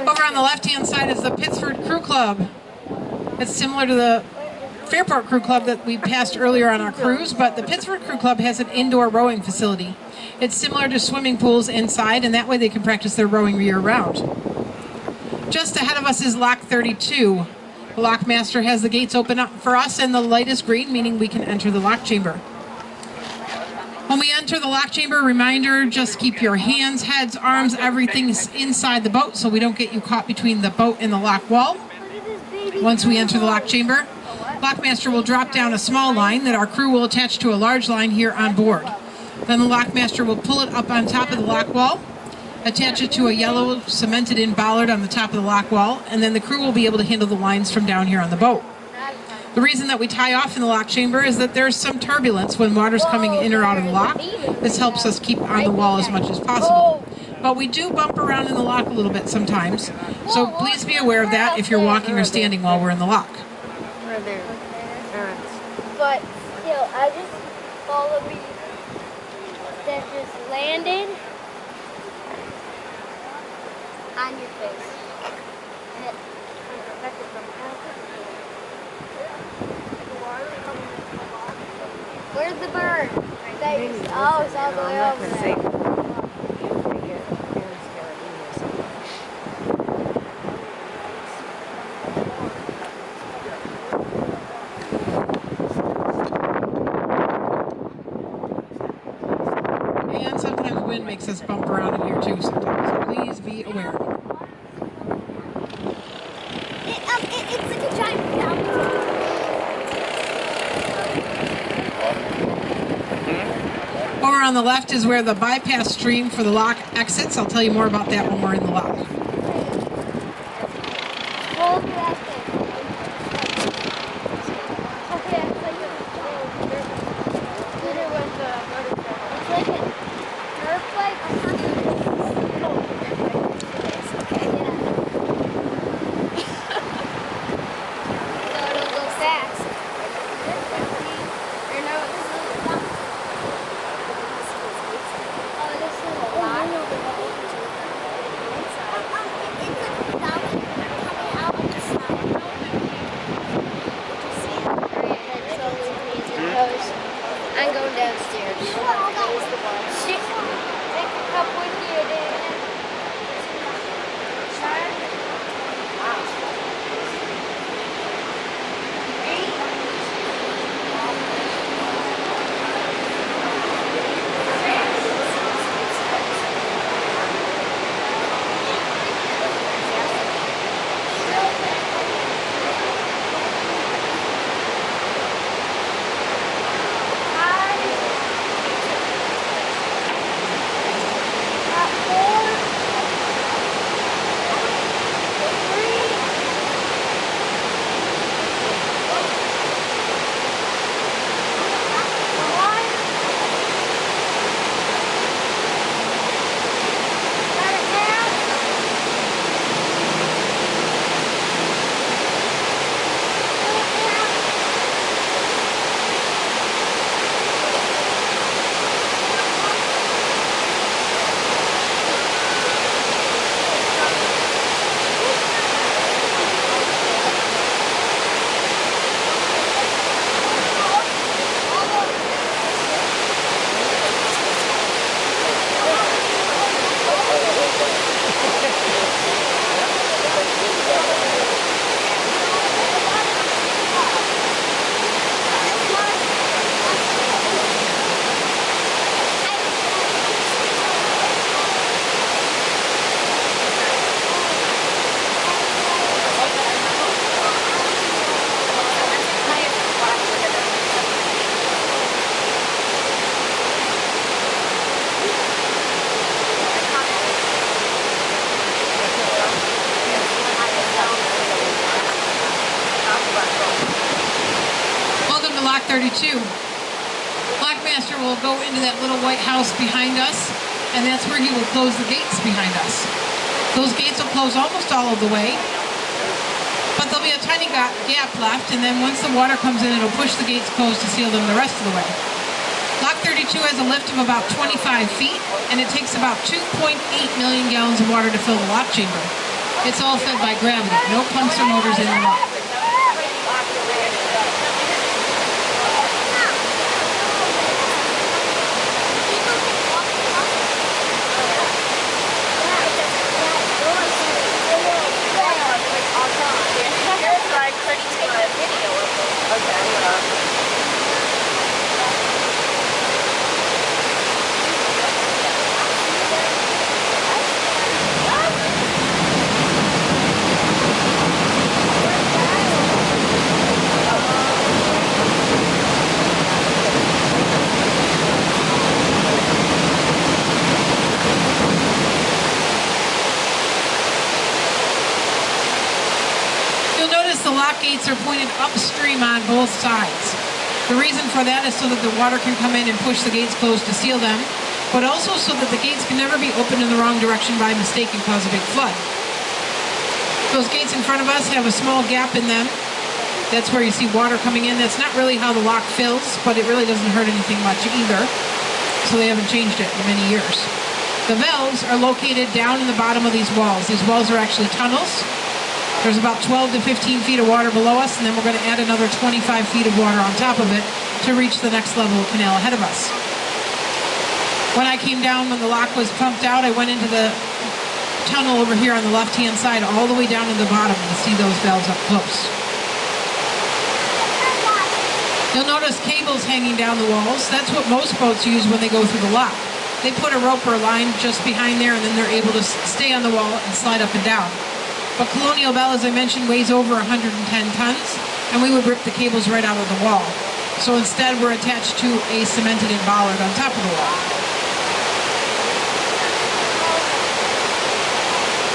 Over on the left-hand side is the Pittsford Crew Club. It's similar to the Fairport Crew Club that we passed earlier on our cruise, but the Pittsford Crew Club has an indoor rowing facility. It's similar to swimming pools inside, and that way they can practice their rowing year-round. Just ahead of us is Lock 32. The lockmaster has the gates open up for us, and the light is green, meaning we can enter the lock chamber. When we enter the lock chamber, reminder, just keep your hands, heads, arms, everything inside the boat so we don't get you caught between the boat and the lock wall. Once we enter the lock chamber, lockmaster will drop down a small line that our crew will attach to a large line here on board. Then the lockmaster will pull it up on top of the lock wall, attach it to a yellow cemented-in bollard on the top of the lock wall, and then the crew will be able to handle the lines from down here on the boat. The reason that we tie off in the lock chamber is that there's some turbulence when water's coming in or out of the lock. This helps us keep on the wall as much as possible. But we do bump around in the lock a little bit sometimes, so please be aware of that if you're walking or standing while we're in the lock. Right there. But still, I just follow me that just landed on your face. And it protected from where's the bird? Oh, it's all the way over there. And sometimes wind makes us bump around in here too sometimes, so please be aware. It's like a giant cow. Over on the left is where the bypass stream for the lock exits. I'll tell you more about that when we're in the lock. I'm going downstairs. Take a cup with you, Dad. Lock 32. Lockmaster will go into that little white house behind us, and that's where he will close the gates behind us. Those gates will close almost all of the way, but there'll be a tiny gap left, and then once the water comes in, it'll push the gates closed to seal them the rest of the way. Lock 32 has a lift of about 25 feet, and it takes about 2.8 million gallons of water to fill the lock chamber. It's all fed by gravity, no pumps or motors in the lock. The lock gates are pointed upstream on both sides. The reason for that is so that the water can come in and push the gates closed to seal them, but also so that the gates can never be opened in the wrong direction by mistake and cause a big flood. Those gates in front of us have a small gap in them. That's where you see water coming in. That's not really how the lock fills, but it really doesn't hurt anything much either, so they haven't changed it in many years. The valves are located down in the bottom of these walls. These walls are actually tunnels. There's about 12 to 15 feet of water below us, and then we're going to add another 25 feet of water on top of it to reach the next level of canal ahead of us. When I came down, when the lock was pumped out, I went into the tunnel over here on the left-hand side, all the way down to the bottom, to see those valves up close. You'll notice cables hanging down the walls. That's what most boats use when they go through the lock. They put a rope or a line just behind there, and then they're able to stay on the wall and slide up and down. But Colonial Belle, as I mentioned, weighs over 110 tons, and we would rip the cables right out of the wall. So instead, we're attached to a cemented-in bollard on top of the wall.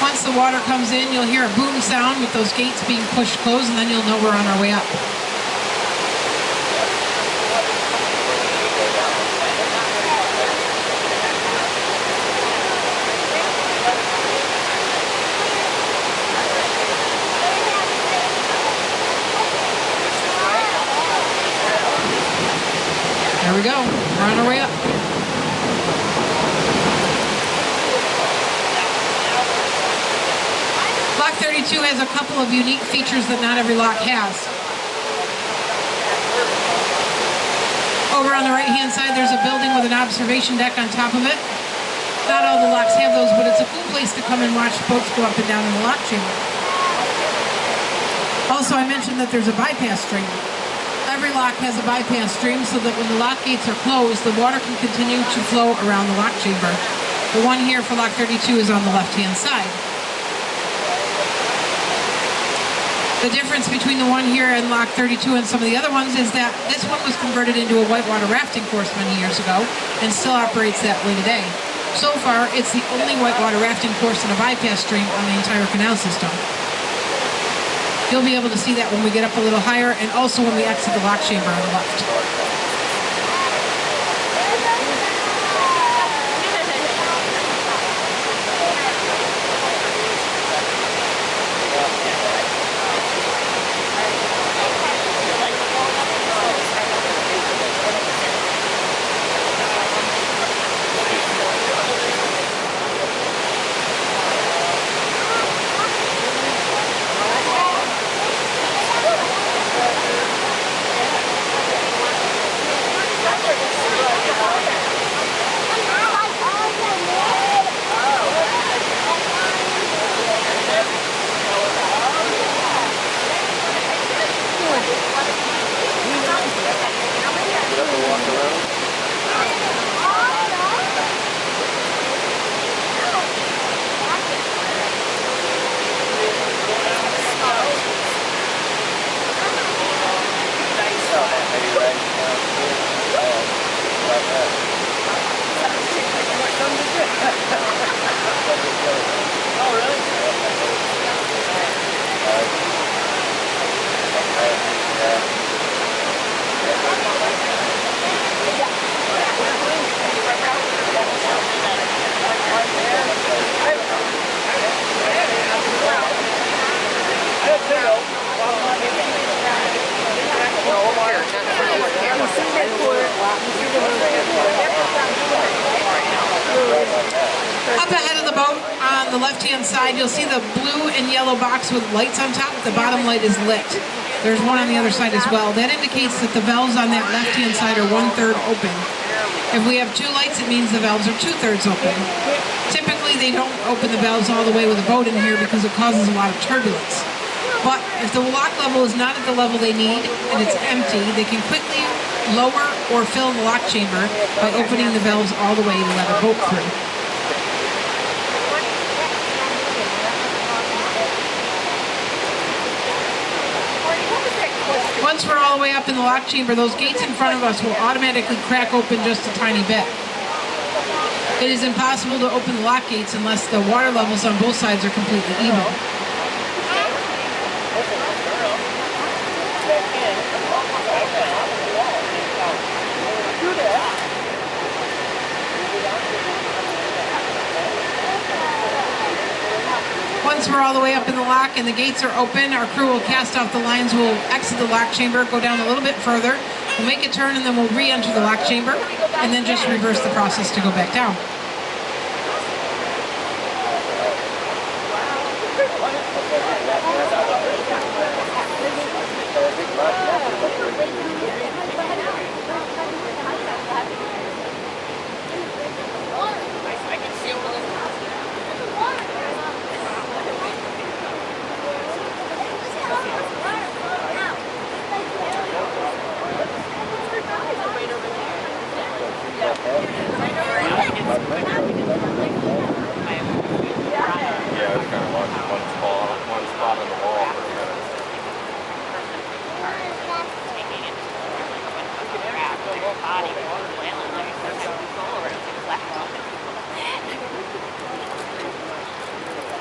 Once the water comes in, you'll hear a boom sound with those gates being pushed closed, and then you'll know we're on our way up. There we go. We're on our way up. Lock 32 has a couple of unique features that not every lock has. Over on the right-hand side, there's a building with an observation deck on top of it. Not all the locks have those, but it's a cool place to come and watch boats go up and down in the lock chamber. Also, I mentioned that there's a bypass stream. Every lock has a bypass stream so that when the lock gates are closed, the water can continue to flow around the lock chamber. The one here for Lock 32 is on the left-hand side. The difference between the one here and Lock 32 and some of the other ones is that this one was converted into a whitewater rafting course many years ago and still operates that way today. So far, it's the only whitewater rafting course and a bypass stream on the entire canal system. You'll be able to see that when we get up a little higher, and also when we exit the lock chamber on the left. the left-hand side, you'll see the blue and yellow box with lights on top. The bottom light is lit. There's one on the other side as well. That indicates that the valves on that left-hand side are 1/3 open. If we have 2 lights, it means the valves are 2/3 open. Typically, they don't open the valves all the way with a boat in here because it causes a lot of turbulence. But if the lock level is not at the level they need and it's empty, they can quickly lower or fill the lock chamber by opening the valves all the way to let a boat through. Once we're all the way up in the lock chamber, those gates in front of us will automatically crack open just a tiny bit. It is impossible to open the lock gates unless the water levels on both sides are completely even. Once we're all the way up in the lock and the gates are open, our crew will cast off the lines, we'll exit the lock chamber, go down a little bit further, we'll make a turn, and then we'll re-enter the lock chamber, and then just reverse the process to go back down.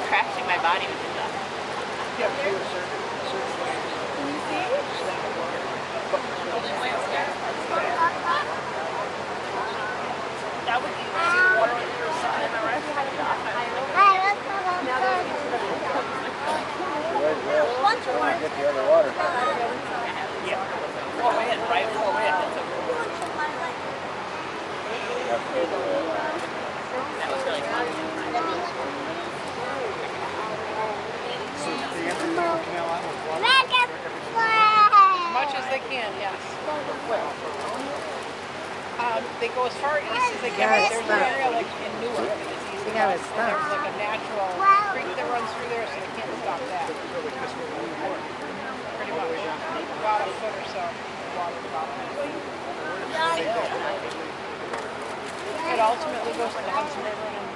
Crashing my body with the duck. That would be water on the other side, am I right? Get the other water. Yeah. Flow in, right? Flow in. That was really fun. As much as they can, yes. They go as far east as they can. There's an area like in Newark that is easy. There's like a natural creek that runs through there, so they can't stop that. Pretty much. About a foot or so water bottom. It ultimately goes to the Hudson River and